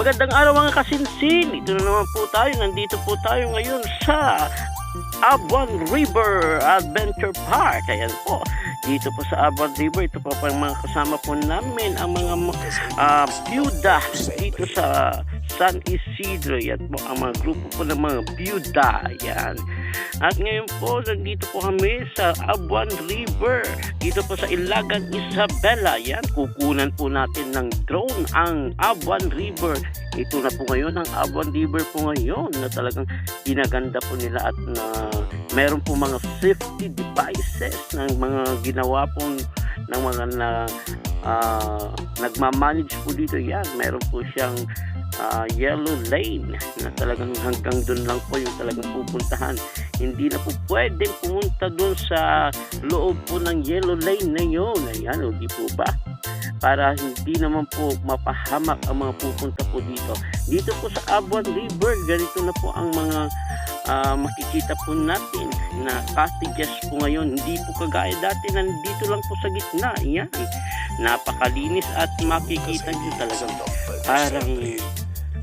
Magandang araw mga kasinsin. Ito na naman po tayo. Nandito po tayo ngayon sa Abuan River Adventure Park. Ayan po. Dito po sa Abuan River, ito po pa mga kasama po namin ang mga byuda dito sa San Isidro. Yan po ang mga grupo po ng mga byuda. Yan. At ngayon po, nandito po kami sa Abuan River. Dito po sa Ilagan Isabela. Yan, kukunan po natin ng drone ang Abuan River. Ito na po ngayon ang Abuan River po ngayon na talagang ginaganda po nila at na meron po mga safety devices ng mga ginawa po ng mga nagmamanage po dito. Yan, meron po siyang yellow lane na talagang hanggang doon lang po yung talagang pupuntahan. Hindi na po pwedeng pumunta doon sa loob po ng yellow lane na yun. Ayan, o di po ba? Para hindi naman po mapahamak ang mga pupunta po dito. Dito po sa Abuan River, ganito na po ang mga makikita po natin na cottages po ngayon. Hindi po kagaya dati na dito lang po sa gitna. Ayan, napakalinis at makikita nyo talagang parang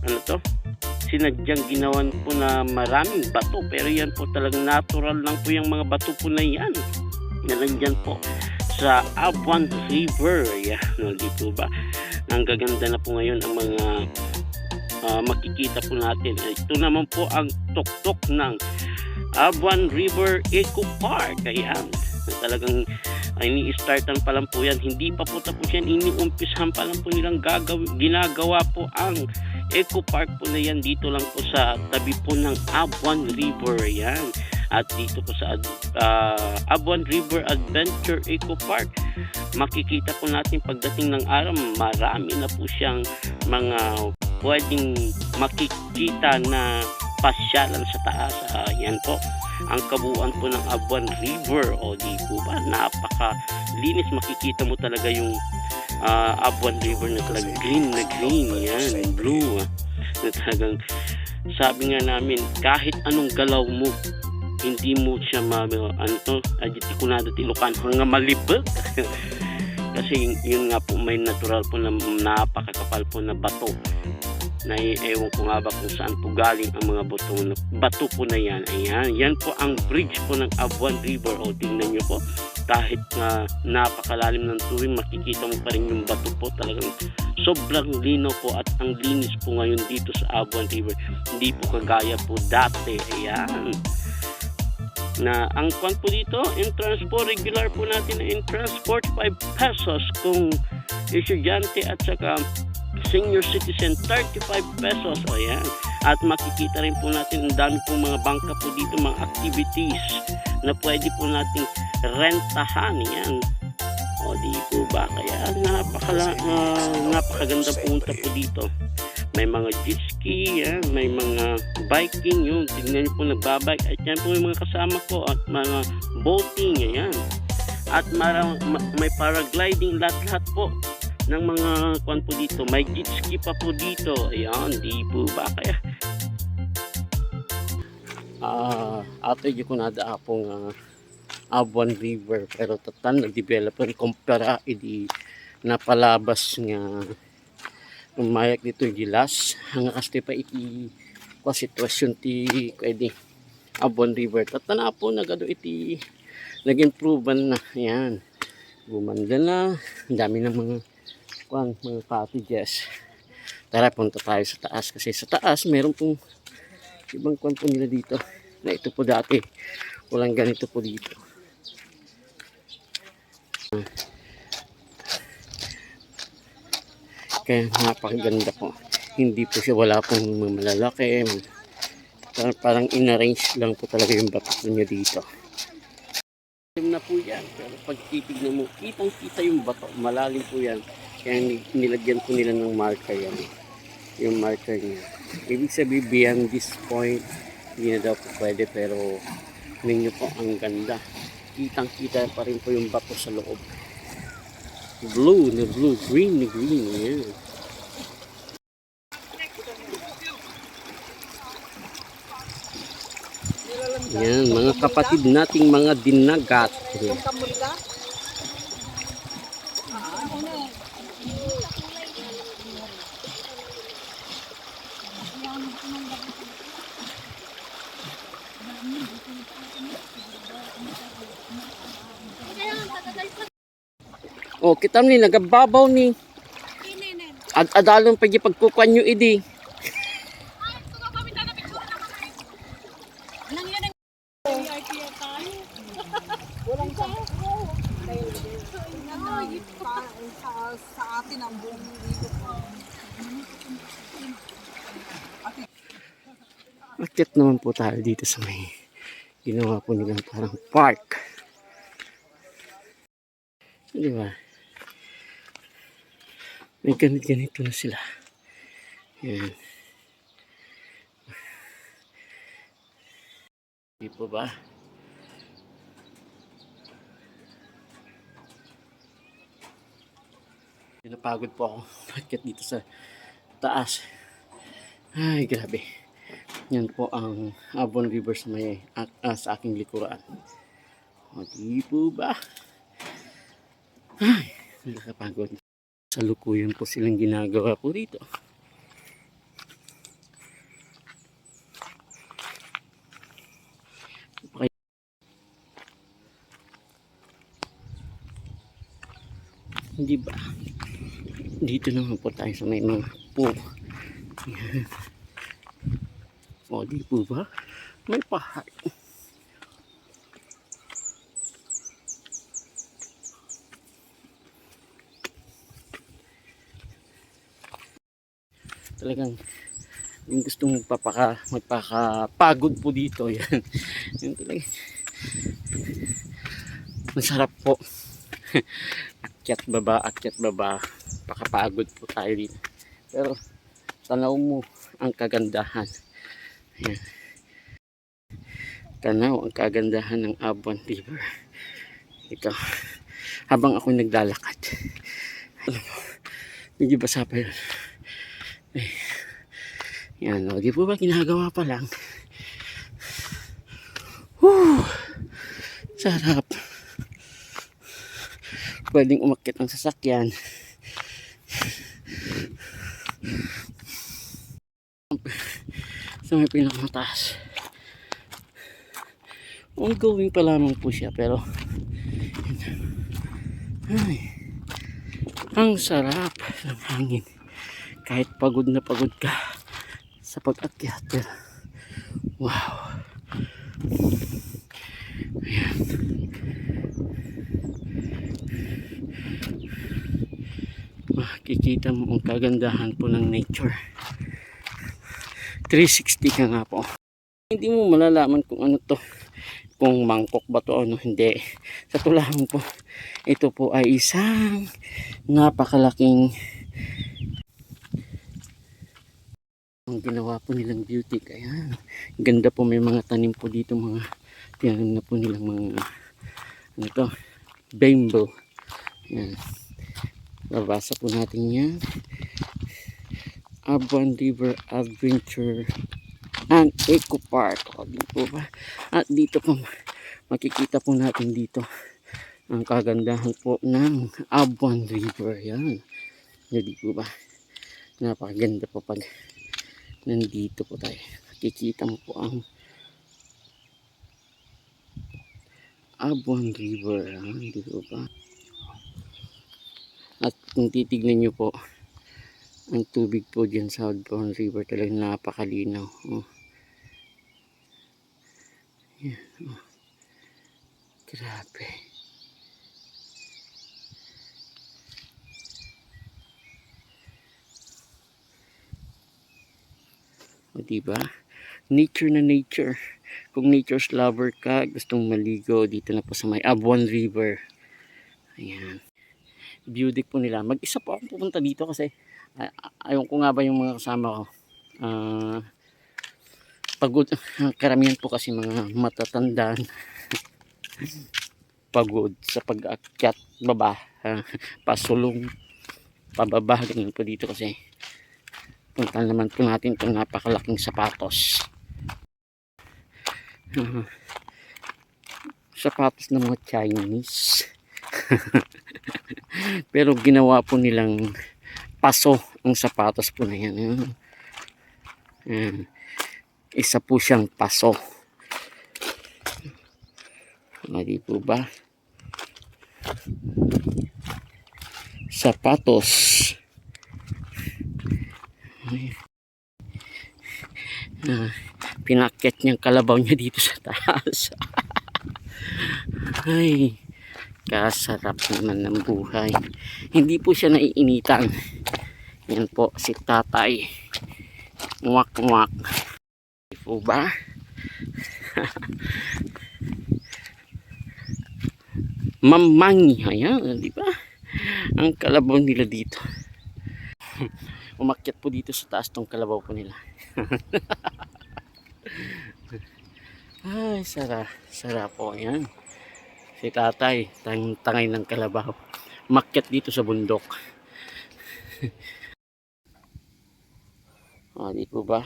ano to, sinadyang ginawan po na maraming bato, pero yan po talagang natural lang po yung mga bato po na yan na nandyan po sa Abuan River. Yan, no, di po ba? Ang gaganda na po ngayon ang mga makikita po natin. Ito naman po ang tuktok ng Abuan River Eco Park. Ayan, talagang ini-startan pa lang po yan, hindi pa po tapos yan, iniumpisahan pa lang po nilang ginagawa po ang Eco Park po na yan. Dito lang po sa tabi po ng Abuan River. Yan, at dito po sa Abuan River Adventure Eco Park, makikita po natin pagdating ng araw, marami na po siyang mga pwedeng makikita na pasyalan sa taas. Yan po ang kabuuan po ng Abuan River. O di po ba, napakalinis, makikita mo talaga yung Abuan River na talagang green na green. Yan, blue na talagang, sabi nga namin, kahit anong galaw mo hindi mo siya kunado tilukan hanggang malibag. Kasi yun nga po, may natural po na napakakapal po na bato na ewan ko nga ba kung saan po galing ang mga bato po na yan. Ayan, yan po ang bridge po ng Abuan River. O tingnan nyo po, kahit na napakalalim ng tubig, makikita mo pa rin yung bato po. Talagang sobrang lino po at ang linis po ngayon dito sa Abuan River. Hindi po kagaya po dati. Ayan, na ang kwan po dito, entrance po, regular po natin na entrance 45 pesos kung estudyante, at saka senior citizen 35 pesos. O yan, at makikita rin po natin ang dami po mga bangka po dito, mga activities na pwede po nating rentahan. Yan, o di po ba, kaya napakaganda pumunta po dito. May mga jet ski, yan, may mga biking, yung tignan nyo po nagbabike, at yan po yung mga kasama ko, at mga boating. Yan, at may paragliding, lahat po ng mga kwan po dito. May jet ski pa po dito. Ayan, di po ba, kaya ato yung kunada apong Abuan River, pero tatan nag-developer kumpara idi napalabas nga umayak dito gilas hanga kaste pa iti kwa sitwasyon ti pwede Abuan River. Tatan po nagado iti nag-improvean na. Yan, gumanda na, ang dami ng mga cottages. Tara, punta tayo sa taas, kasi sa taas meron pong ibang kwan po nila dito na ito po dati walang ganito po dito. Kaya napakaganda po, hindi po siya, wala pong malalaki, parang inarrange lang po talaga yung bato niya dito na po yan. Pero pag titignan mo, kitang kita yung bato, malalim po yan. Kaya nilagyan po nila ng marker yan, yung marker niya. Ibig sabihin, beyond this point hindi na daw po pwede, pero ninyo po ang ganda, kitang kita pa rin po yung bato sa loob. Blue na blue, green na green. Yan, yan mga kapatid nating mga dinagat. Oh, kita ni nagababaw ni. At adalon pa pagkukuan nyo idi. Sa atin ang buong dito. Akit naman po tayo dito sa may ginawa po nilang parang park. Di ba? May ganito na sila. Yan. Di po ba? Napagod po ako. Bakit dito sa taas? Ay, grabe. Yan po ang Avon River sa may sa aking likuran. O, di po ba? Ay, nakakapagod. Salukuyan po silang ginagawa po dito. Okay. Hindi ba? Dito naman po tayo sa may mga po. Yan. O, di po ba? May pahay. Talagang yung gustong magpakapagod po dito. Yan. Yan talaga. Masarap po. Akyat baba. Pakapagod po tayo dito. Pero tanaw mo ang kagandahan. Ayan. Tanaw ang kagandahan ng Avon River. Ito. Habang ako naglalakad. Medyo basa pa yun. Ay. Yan. O, di po ba ginagawa pa lang? Whew. Sarap. Pwedeng umakyat ang sasakyan. Sa may pinakamataas. Ongoing pa lamang po siya, pero ay, ang sarap ng hangin. Kahit pagod na pagod ka sa pag-akyat, pero wow. Ayan. Makikita mo ang kagandahan po ng nature. 360 ka nga po. Hindi mo malalaman kung ano to, kung mangkok ba to o ano, hindi. Sa tulahan po, ito po ay isang napakalaking ang ginawa po nilang beauty. Kaya ganda po, may mga tanim po dito, mga tinanim na po nilang mga ano to, bamboo. Yan. Babasa po natin yan. Avon River Adventure and Eco Park. O, dito ba? At dito po makikita po natin dito ang kagandahan po ng Avon River. Yan. Dito ba? Napakaganda po pag nandito po tayo. Makikita mo po ang Avon River. Yan. Dito ba? At kung titignan nyo po ang tubig po dyan sa Avon River, talagang napakalinaw. Oh. Yan. Oh. Grabe. O, diba? Nature na nature. Kung nature's lover ka, gustong maligo, dito na po sa may Avon River. Ayan. Beauty po nila. Mag-isa po ako pupunta dito kasi ayaw ko nga ba yung mga kasama ko. Pagod. Karamihan po kasi mga matatandaan. Pagod sa pag-akyat baba. Pasulong. Pababa. Ganun po dito kasi. Punta naman po natin itong napakalaking sapatos. Sapatos ng mga Chinese. Pero ginawa po nilang paso ang sapatos po na yan. Ayan. Isa po siyang paso. Di po ba? Sapatos. Pinakyat niyang kalabaw niya dito sa taas. Ay, kasarap naman ng buhay. Hindi po siya naiinitan. Yan po si tatay. Muwak muwak. Di po ba? Mamangi. Ayan, di ba? Ang kalabaw nila dito. Umakyat po dito sa taas tong kalabaw po nila. Ay, sara po yan. Si tatay, tangay ng kalabaw. Umakyat dito sa bundok. Di po ba?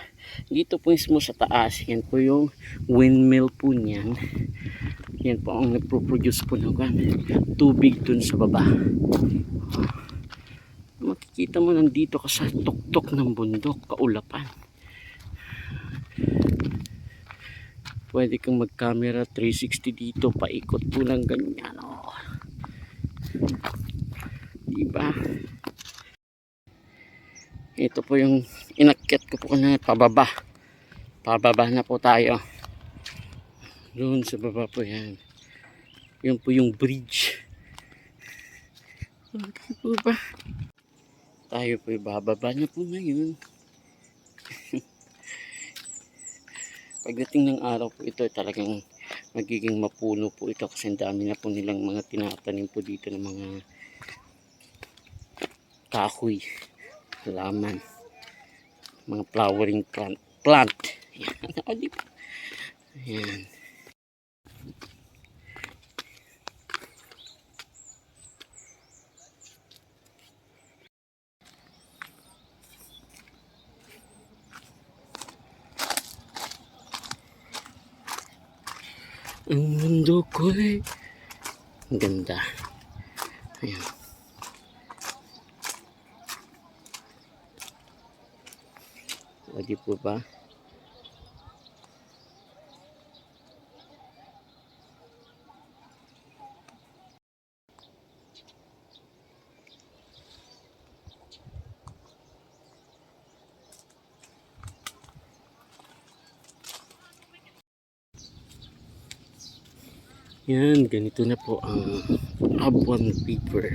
Dito po mismo sa taas, yan po yung windmill po niyan. Yan po ang nagpo-produce po ng tubig dun sa baba. Makikita mo nandito ka sa tuktok ng bundok, kaulapan. Pwede kang mag-camera 360 dito, paikot po ng ganyan. Diba? Ito po yung inakyat ko po na pababa. Pababa na po tayo. Doon sa baba po yan. Yun po yung bridge. Okay po ba? Tayo po bababa na po ngayon. Pagdating ng araw po ito, talagang magiging mapuno po ito kasi ang dami na po nilang mga tinatanim po dito ng mga kahoy, halaman, mga flowering plant. Ayan. Ayan. Ang mundo ko'y ang ganda. Ayan. Di po ba? Yan, ganito na po ang Abuang River.